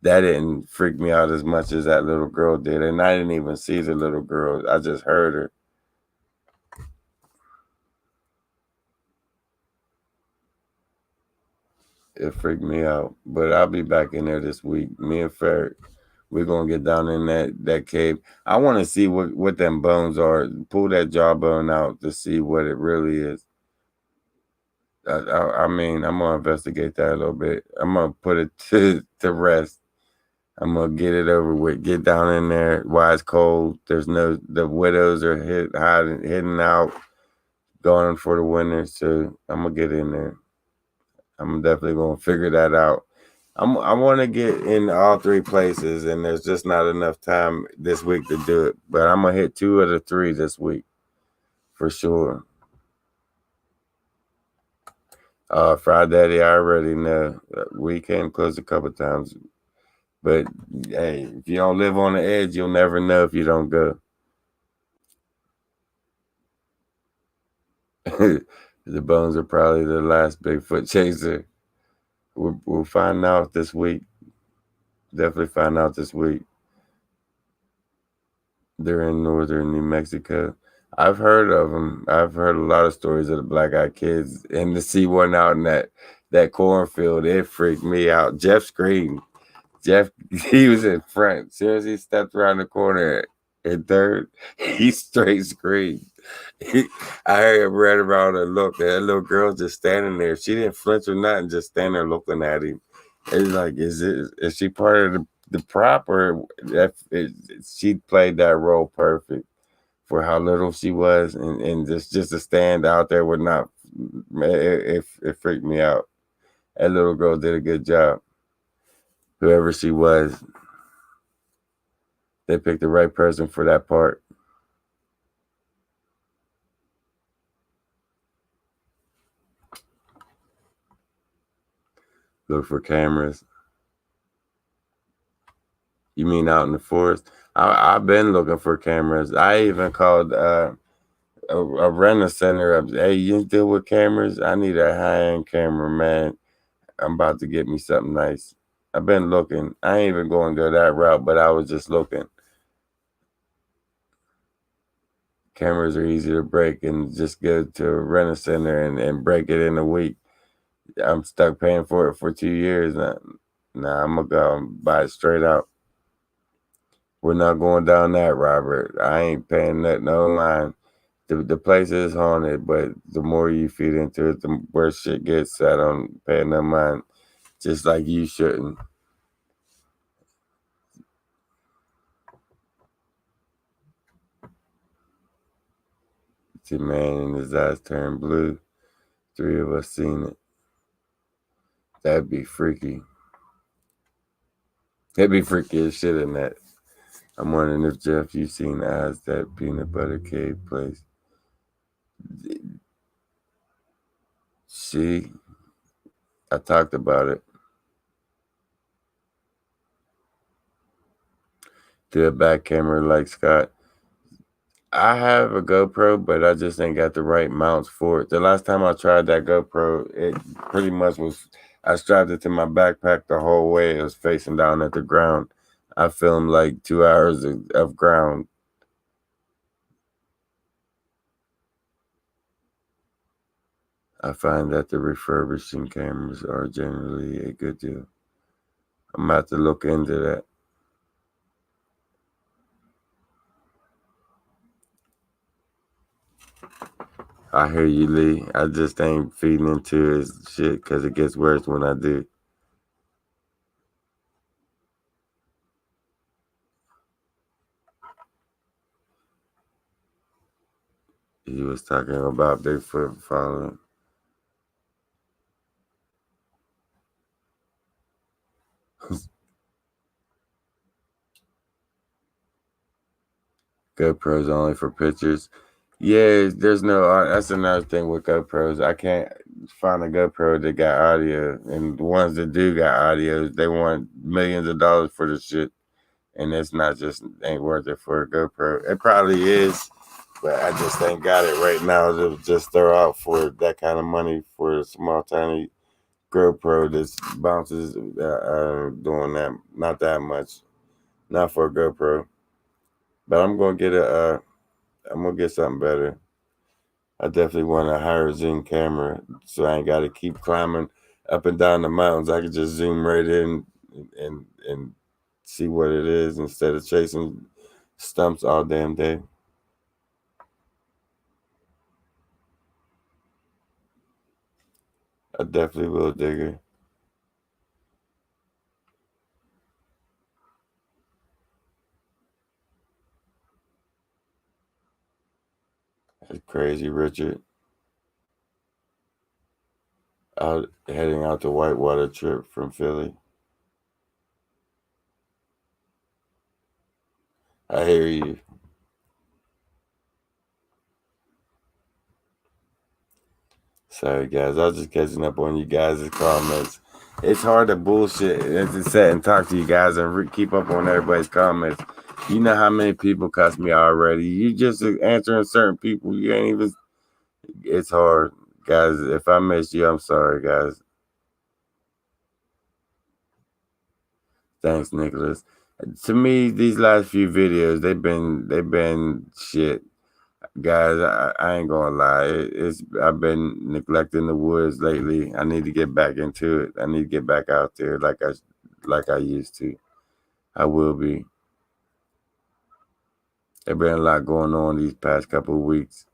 that didn't freak me out as much as that little girl did. And I didn't even see the little girl. I just heard her. It freaked me out. But I'll be back in there this week. Me and Ferret, we're gonna get down in that cave. I want to see what them bones are. Pull that jawbone out to see what it really is. I mean, I'm gonna investigate that a little bit. I'm gonna put it to rest. I'm gonna get it over with. Get down in there while it's cold. The widows are hidden out, going for the winter. So I'm gonna get in there. I'm definitely gonna figure that out. I want to get in all three places, and there's just not enough time this week to do it. But I'm gonna hit 2 of the 3 this week for sure. Friday, Daddy, I already know. We came close a couple times, but hey, if you don't live on the edge, you'll never know if you don't go. The bones are probably the last Bigfoot chaser. We'll find out this week. Definitely find out this week. They're in northern New Mexico. I've heard of them. I've heard a lot of stories of the black eyed kids, and to see one out in that cornfield, it freaked me out. Jeff screamed. Jeff, he was in front. Seriously, stepped around the corner in third. He straight screamed. I heard him run around and look. And that little girl just standing there. She didn't flinch or nothing, just standing there looking at him. It's like, is she part of the prop, or she played that role perfect for how little she was, and just to stand out there would not. It freaked me out. That little girl did a good job. Whoever she was, they picked the right person for that part. Look for cameras. You mean out in the forest? I've been looking for cameras. I even called a rental center up. Hey, you deal with cameras? I need a high-end camera, man. I'm about to get me something nice. I've been looking. I ain't even going to go that route, but I was just looking. Cameras are easy to break, and just go to a rental center and break it in a week. I'm stuck paying for it for 2 years now. Nah, I'm going to go and buy it straight out. We're not going down that, Robert. I ain't paying nothing online. The place is haunted, but the more you feed into it, the worse shit gets. I don't pay no mind, just like you shouldn't. See, man, and his eyes turn blue. 3 of us seen it. That'd be freaky. That'd be freaky as shit in that. I'm wondering if, Jeff, you seen eyes that peanut butter cave place. See, I talked about it. To a back camera like Scott. I have a GoPro, but I just ain't got the right mounts for it. The last time I tried that GoPro, it pretty much was, I strapped it to my backpack the whole way. It was facing down at the ground. I filmed like 2 hours of ground. I find that the refurbishing cameras are generally a good deal. I'm about to look into that. I hear you, Lee. I just ain't feeding into his shit because it gets worse when I do. He was talking about Bigfoot following. GoPro's only for pictures. Yeah, there's no. That's another thing with GoPros. I can't find a GoPro that got audio, and the ones that do got audio, they want millions of dollars for the shit, and it's not just ain't worth it for a GoPro. It probably is, but I just ain't got it right now to just throw out for that kind of money for a small tiny GoPro that bounces. Doing that, not that much, not for a GoPro. But I'm gonna get I'm gonna get something better. I definitely want a higher zoom camera, so I ain't got to keep climbing up and down the mountains. I can just zoom right in and see what it is instead of chasing stumps all damn day. I definitely will, digger. That's crazy, Richard. Out heading out to Whitewater trip from Philly. I hear you. Sorry, guys. I was just catching up on you guys' comments. It's hard to bullshit and to sit and talk to you guys and keep up on everybody's comments. You know how many people cuss me already. You just answering certain people. You ain't even. It's hard, guys. If I missed you, I'm sorry, guys. Thanks, Nicholas. To me, these last few videos, they've been shit. Guys, I ain't gonna lie. It's I've been neglecting the woods lately. I need to get back into it. I need to get back out there like I used to. I will be. There's been a lot going on these past couple of weeks.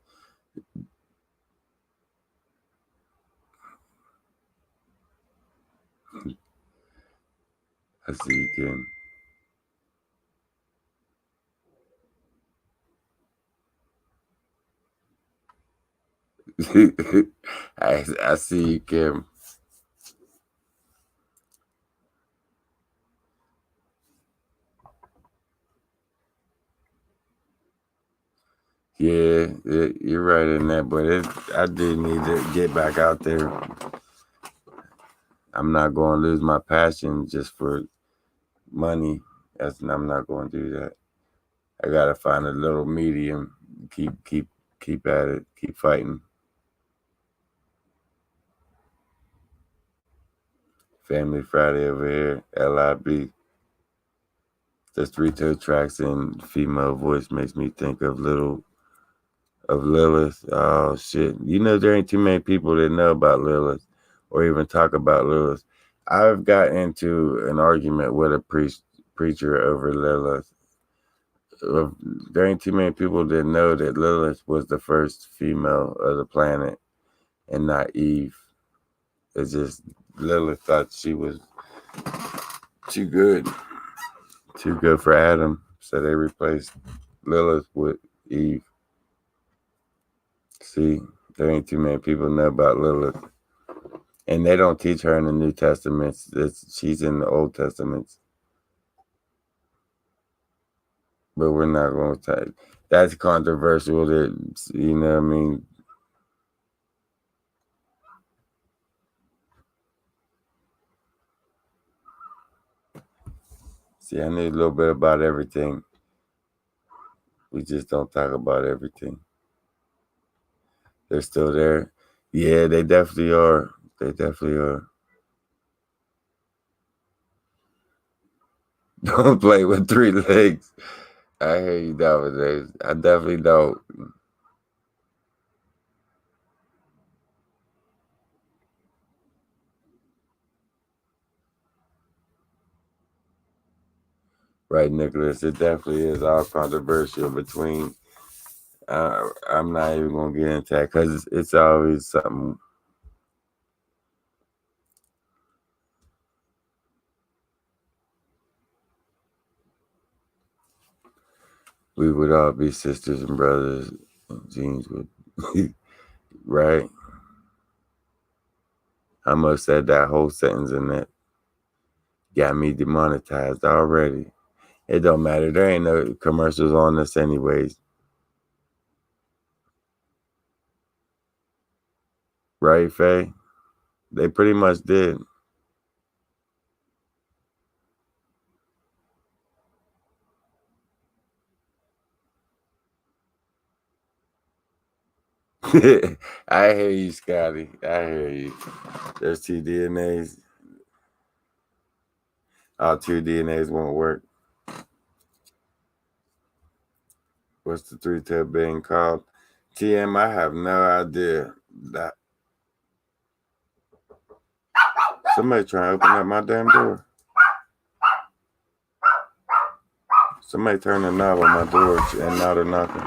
I see you, Kim. I see you, Kim. Yeah, you're right in that, but I do need to get back out there. I'm not going to lose my passion just for money. I'm not going to do that. I gotta find a little medium. Keep at it. Keep fighting. Family Friday over here. LIB. The three toe tracks in female voice makes me think of Lilith. Oh shit! You know there ain't too many people that know about Lilith or even talk about Lilith. I've got into an argument with a preacher over Lilith. There ain't too many people that know that Lilith was the first female of the planet and not Eve. It's just Lilith thought she was too good, too good for Adam, so they replaced Lilith with Eve. See, there ain't too many people know about Lilith, and they don't teach her in the New Testaments. She's in the Old Testaments, but we're not going to take. That's controversial. That you know, what I mean, see, I need a little bit about everything. We just don't talk about everything. They're still there. Yeah, they definitely are. They definitely are. Don't play with three legs. I hear you nowadays. I definitely don't. Right, Nicholas. It definitely is all controversial between. I'm not even gonna get into that because it's always something. We would all be sisters and brothers. Jeans would, right? I must said that whole sentence in that got me demonetized already. It don't matter. There ain't no commercials on this anyways. Right, Faye? They pretty much did. I hear you, Scotty. I hear you. There's two DNAs. All two DNAs won't work. What's the three-tail being called? TM, I have no idea. That somebody trying to open up my damn door. Somebody turn the knob on my door and now they're knocking.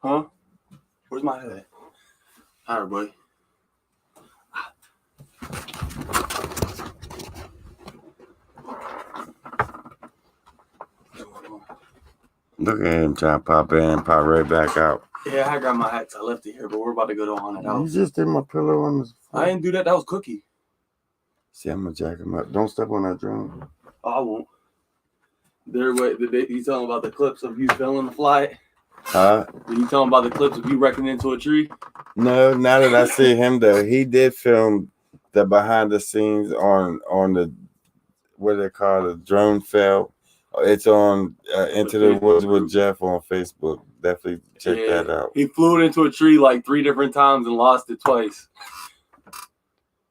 Huh? Where's my head? All right, boy. Look at him trying to pop in, pop right back out. Yeah, I got my hat. I left it here, but we're about to go to haunted house. You just did my pillow on the floor. I didn't do that. That was Cookie. See, I'm gonna jack him up. Don't step on that drone. Oh, I won't. Did you tell him about the clips of you filming the flight? Huh? Did you tell him about the clips of you wrecking into a tree? No, now that I see him though, he did film the behind the scenes on the what they call the drone fell. It's on Into the Woods with Jeff on Facebook. Definitely check that out. He flew it into a tree like 3 different times and lost it twice.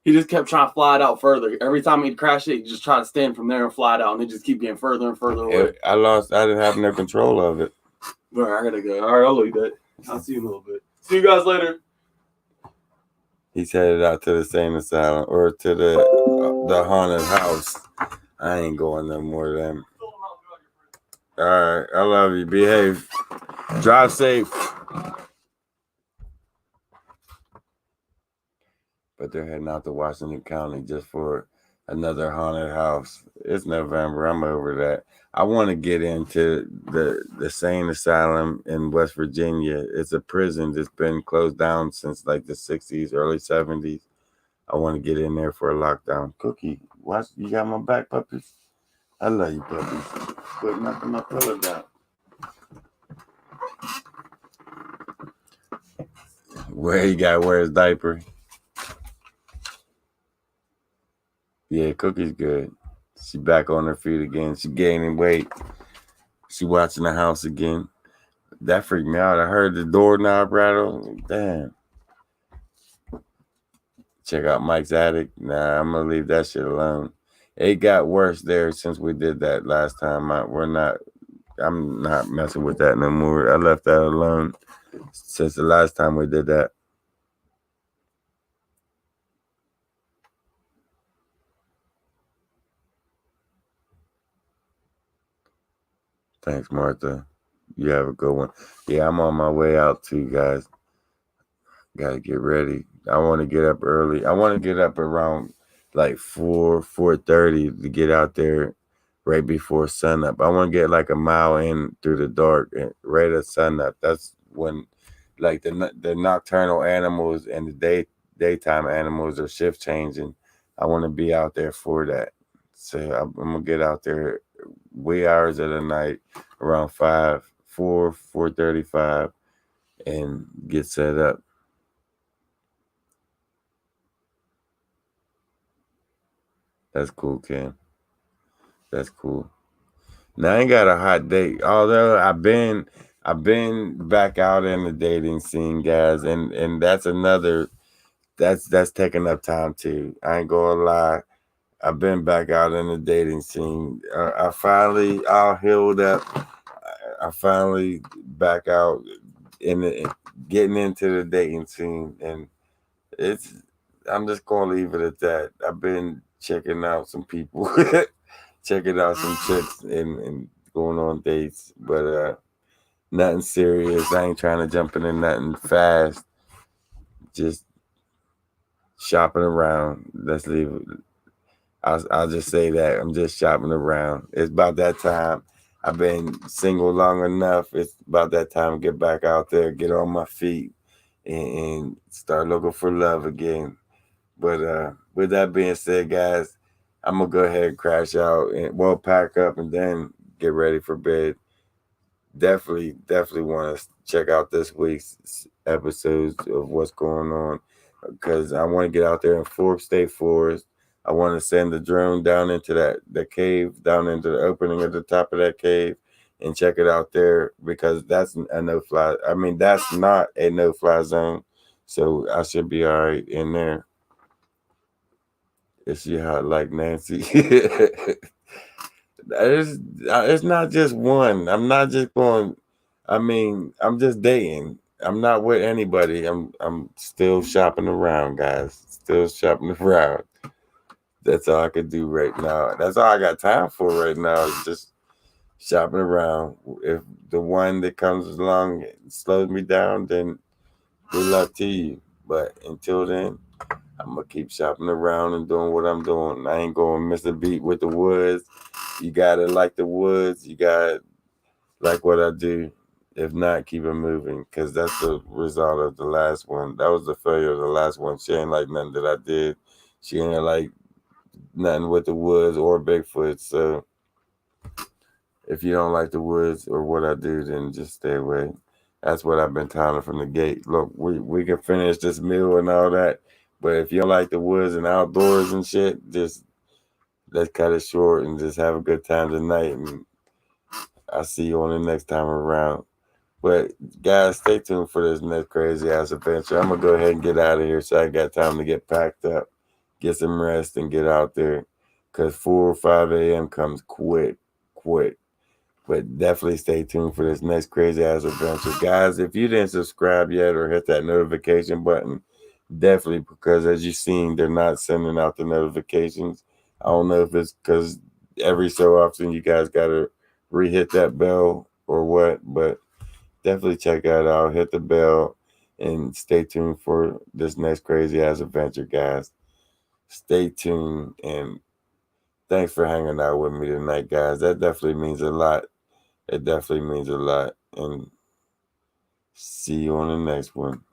He just kept trying to fly it out further. Every time he'd crash it, he'd just try to stand from there and fly it out, and it just keep getting further and further away. I didn't have no control of it. All right, I gotta go. All right, I'll leave that. I'll see you in a little bit. See you guys later. He's headed out to the same asylum or to the haunted house. I ain't going no more than. All right, I love you. Behave. Drive safe. But they're heading out to Washington County just for another haunted house. It's November. I'm over that. I want to get into the sane asylum in West Virginia. It's a prison that's been closed down since like the 60s, early 70s. I want to get in there for a lockdown. Cookie, watch. You got my back, puppies? I love you, puppies. Quit knocking my pillow down. Where he got to wear his diaper. Yeah, Cookie's good. She back on her feet again. She gaining weight. She watching the house again. That freaked me out. I heard the doorknob rattle. Damn. Check out Mike's attic. Nah, I'm gonna leave that shit alone. It got worse there since we did that last time. I'm not messing with that no more. I left that alone since the last time we did that. Thanks, Martha. You have a good one. Yeah, I'm on my way out too, guys. Gotta get ready. I want to get up early. I want to get up around like 4:30 to get out there right before sunup. I want to get like a mile in through the dark and right at sunup. That's when like the nocturnal animals and the daytime animals are shift changing. I want to be out there for that. So I'm gonna get out there wee hours of the night around 4:35 and get set up. That's cool, Ken. That's cool. Now I ain't got a hot date. Although I've been back out in the dating scene, guys, and that's taking up time too. I ain't gonna lie. I've been back out in the dating scene. I finally all healed up. I finally back out getting into the dating scene, and I'm just gonna leave it at that. I've been checking out some people, checking out some chicks, and going on dates, but nothing serious. I ain't trying to jump into nothing fast. Just shopping around. Let's leave it. I'll just say that I'm just shopping around. It's about that time. I've been single long enough. It's about that time to get back out there, get on my feet, and start looking for love again. But with that being said, guys, I'm gonna go ahead and crash out and well pack up and then get ready for bed. Definitely want to check out this week's episodes of what's going on because I want to get out there in Forbes State Forest. I want to send the drone down into the cave, down into the opening at the top of that cave, and check it out there because that's a no fly. I mean, that's not a no fly zone, so I should be all right in there. Is she hot like Nancy? It's not just one. I'm not just going. I mean, I'm just dating. I'm not with anybody. I'm still shopping around, guys. Still shopping around. That's all I could do right now. That's all I got time for right now. Is just shopping around. If the one that comes along slows me down, then good luck to you. But until then, I'm gonna keep shopping around and doing what I'm doing. I ain't gonna miss a beat with the woods. You gotta like the woods. You gotta like what I do. If not, keep it moving. Cause that's the result of the last one. That was the failure of the last one. She ain't like nothing that I did. She ain't like nothing with the woods or Bigfoot. So if you don't like the woods or what I do, then just stay away. That's what I've been telling her from the gate. Look, we can finish this meal and all that, but if you don't like the woods and outdoors and shit, just let's cut it short and just have a good time tonight. And I'll see you on the next time around. But guys, stay tuned for this next crazy ass adventure. I'm gonna go ahead and get out of here so I got time to get packed up, get some rest, and get out there. Cause 4 or 5 a.m. comes quick. But definitely stay tuned for this next crazy ass adventure. Guys, if you didn't subscribe yet or hit that notification button, definitely because as you've seen, they're not sending out the notifications. I don't know if it's because every so often you guys gotta re-hit that bell or what, but definitely check that out. Hit the bell and stay tuned for this next crazy ass adventure, guys. Stay tuned and thanks for hanging out with me tonight, guys. That definitely means a lot. It definitely means a lot. And see you on the next one.